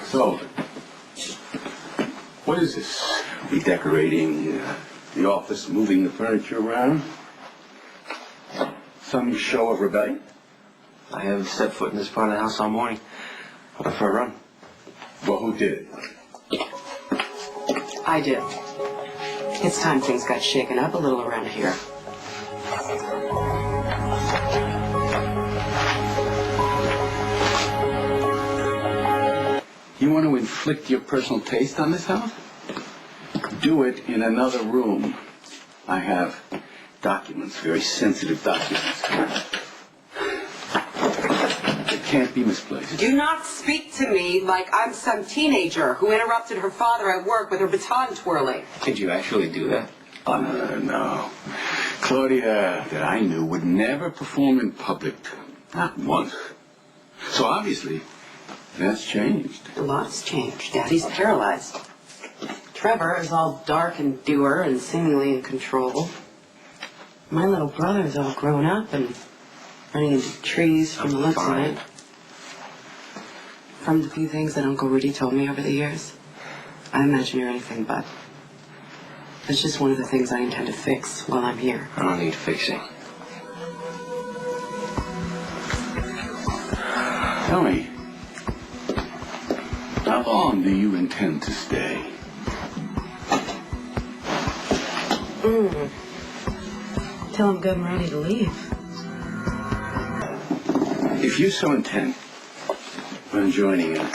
So, what is this? Redecorating the office, moving the furniture around? Some show of rebellion? I haven't stepped foot in this part of the house all morning. I went for a run. Well, who did it? I did. It's time things got shaken up a little around here. You want to inflict your personal taste on this house? Do it in another room. I have documents, very sensitive documents. It can't be misplaced. Do not speak to me like I'm some teenager who interrupted her father at work with her baton twirling. Did you actually do that? Oh, no. Claudia, that I knew, would never perform in public. Not once. So obviously, that's changed. A lot's changed. Daddy's paralyzed. Trevor is all dark and doer and seemingly in control. My little brother is all grown up and running into trees from the looks of it. From the few things that Uncle Rudy told me over the years, I imagine you're anything but. It's just one of the things I intend to fix while I'm here. I don't need fixing. Tell me, how long do you intend to stay? Till I'm good and ready to leave. If you're so intent on joining us,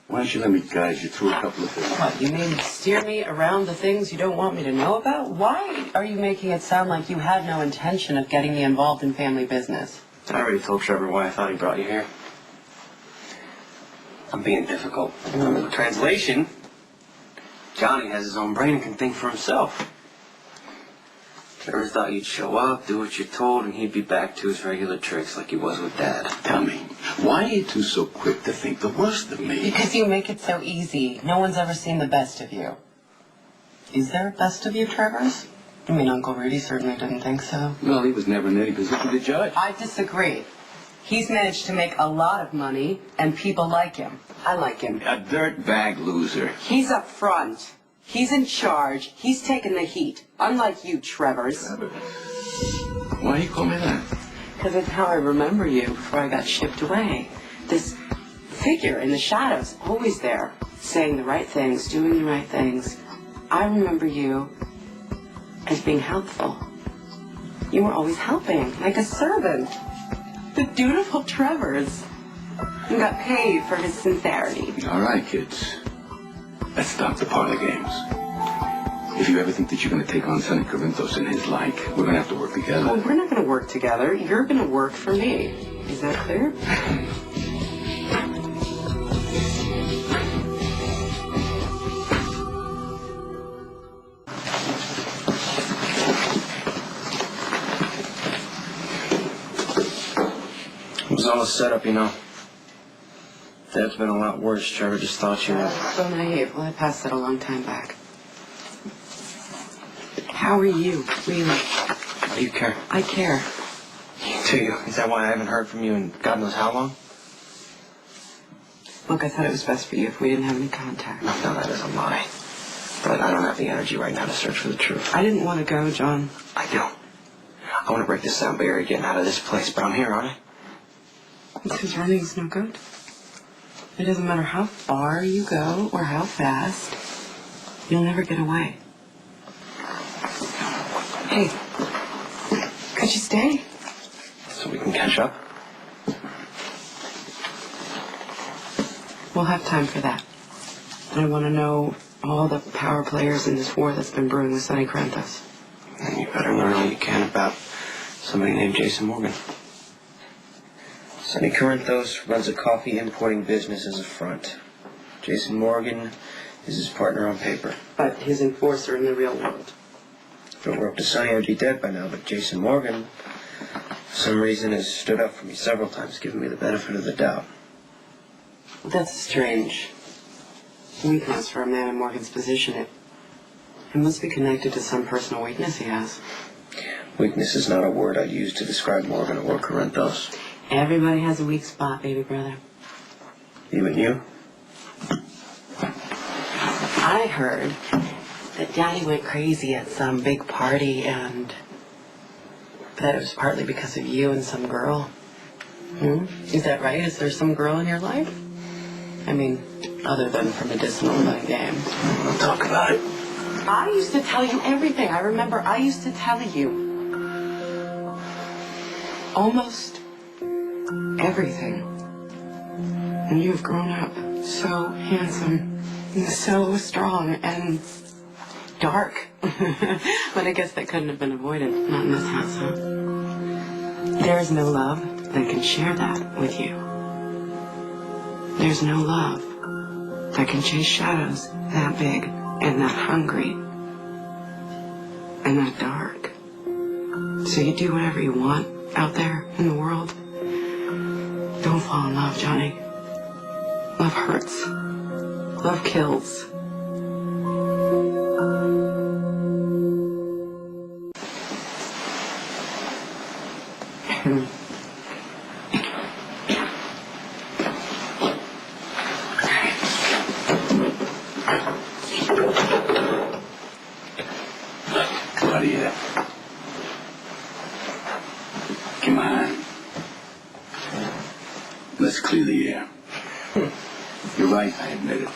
why don't you let me guide you through a couple of things? What, you mean steer me around the things you don't want me to know about? Why are you making it sound like you had no intention of getting me involved in family business? I already told Trevor why I thought he brought you here. I'm being difficult. Translation, Johnny has his own brain and can think for himself. Trevor thought you'd show up, do what you're told, and he'd be back to his regular tricks like he was with Dad. Tell me, why are you two so quick to think the worst of me? Because you make it so easy. No one's ever seen the best of you. Is there a best of you, Trevor's? I mean, Uncle Rudy certainly didn't think so. Well, he was never in any position to judge. I disagree. He's managed to make a lot of money, and people like him. I like him. A dirtbag loser. He's up front. He's in charge. He's taking the heat. Unlike you, Trevor's. Why do you call me that? Because it's how I remember you before I got shipped away. This figure in the shadows, always there, saying the right things, doing the right things. I remember you as being helpful. You were always helping, like a servant. The dutiful Trevor's. You got paid for his sincerity. All right, kids. Let's stop the parlor games. If you ever think that you're going to take on Sonny Corinthos and his like, we're going to have to work together. Well, we're not going to work together. You're going to work for me. Is that clear? It was all a setup, you know. Dad's been a lot worse. Trevor just thought you were... So naive. Well, I passed that a long time back. How are you, really? Why do you care? I care. Do you? Is that why I haven't heard from you in God knows how long? Look, I thought it was best for you if we didn't have any contact. No, that is a lie. But I don't have the energy right now to search for the truth. I didn't want to go, John. I do. I want to break this sound barrier getting out of this place, but I'm here, aren't I? Because running's no good. It doesn't matter how far you go or how fast, you'll never get away. Hey, could you stay? So we can catch up? We'll have time for that. I want to know all the power players in this war that's been brewing with Sonny Corinthos. And you better learn all you can about somebody named Jason Morgan. Sonny Corinthos runs a coffee importing business as a front. Jason Morgan is his partner on paper. But his enforcer in the real world. If it were up to Sonny, I'd be dead by now, but Jason Morgan, for some reason, has stood up for me several times, giving me the benefit of the doubt. That's strange. Weakness for a man in Morgan's position. It must be connected to some personal weakness he has. Weakness is not a word I'd use to describe Morgan or Corinthos. Everybody has a weak spot, baby brother. Even you? I heard that Daddy went crazy at some big party and that it was partly because of you and some girl. Is that right? Is there some girl in your life? I mean, other than for medicinal games. We'll talk about it. I used to tell you everything. I remember I used to tell you almost everything. And you've grown up so handsome and so strong and dark. But I guess that couldn't have been avoided. Not in this house, huh? There's no love that can share that with you. There's no love that can chase shadows that big and that hungry and that dark. So you do whatever you want out there in the world. Don't fall in love, Johnny. Love hurts. Love kills. Claudia. Come on. Let's clear the air. You're right, I admit it.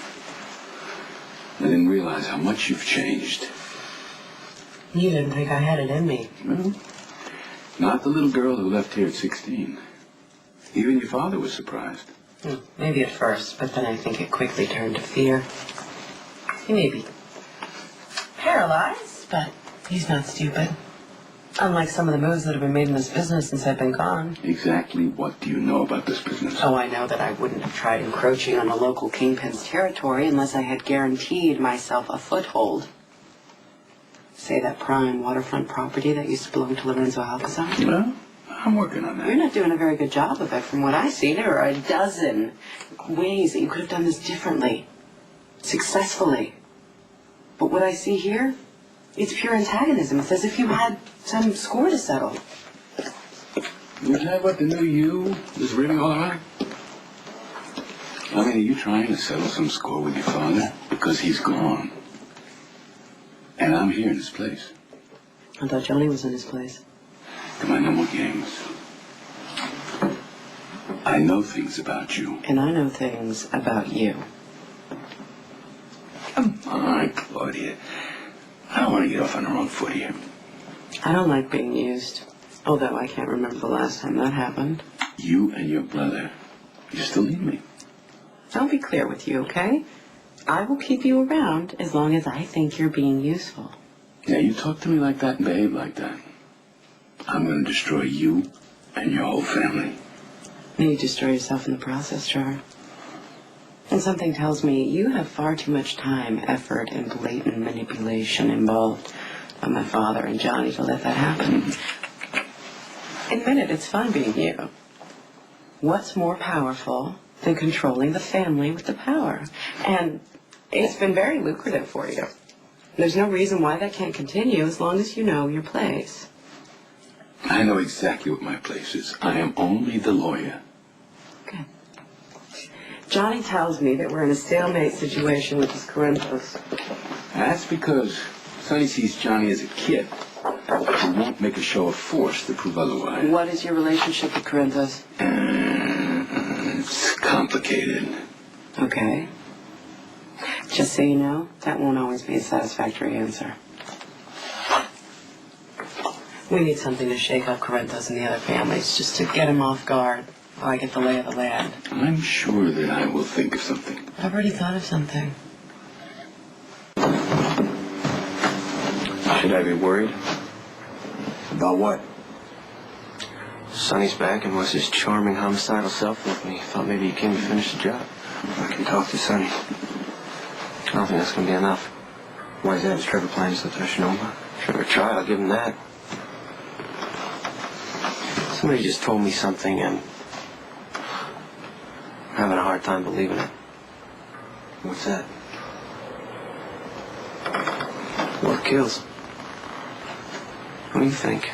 I didn't realize how much you've changed. You didn't think I had it in me. Well, not the little girl who left here at 16. Even your father was surprised. Maybe at first, but then I think it quickly turned to fear. He may be paralyzed, but he's not stupid. Unlike some of the moves that have been made in this business since I've been gone. Exactly what do you know about this business? Oh, I know that I wouldn't have tried encroaching on a local kingpin's territory unless I had guaranteed myself a foothold. Say that prime waterfront property that used to belong to Lorenzo Alcazar. Well, I'm working on that. You're not doing a very good job of it from what I see. There are a dozen ways that you could have done this differently, successfully. But what I see here, it's pure antagonism. It's as if you had some score to settle. Is that what the new you is really all about? I mean, are you trying to settle some score with your father? Because he's gone. And I'm here in his place. I thought Johnny was in his place. Come on, no more games. I know things about you. And I know things about you. Come on, Claudia. I don't want to get off on the wrong foot here. I don't like being used. Although I can't remember the last time that happened. You and your brother, you still need me. I'll be clear with you, okay? I will keep you around as long as I think you're being useful. Yeah, you talk to me like that and behave like that. I'm going to destroy you and your whole family. And you destroy yourself in the process, Trevor. And something tells me you have far too much time, effort, and blatant manipulation involved by my father and Johnny to let that happen. Admit it, it's fun being you. What's more powerful than controlling the family with the power? And it's been very lucrative for you. There's no reason why that can't continue as long as you know your place. I know exactly what my place is. I am only the lawyer. Okay. Johnny tells me that we're in a stalemate situation with his Corinthos. That's because Sonny sees Johnny as a kid who won't make a show of force to prove otherwise. What is your relationship with Corinthos? It's complicated. Okay. Just so you know, that won't always be a satisfactory answer. We need something to shake up Corinthos and the other families, just to get him off guard while I get the lay of the land. I'm sure that I will think of something. I've already thought of something. Should I be worried? About what? Sonny's back and was his charming homicidal self with me. Thought maybe he came to finish the job. I can talk to Sonny. I don't think that's going to be enough. Why is that? Is Trevor planning something I should know about? Trevor tried, I'll give him that. Somebody just told me something and I'm having a hard time believing it. What's that? What kills? What do you think?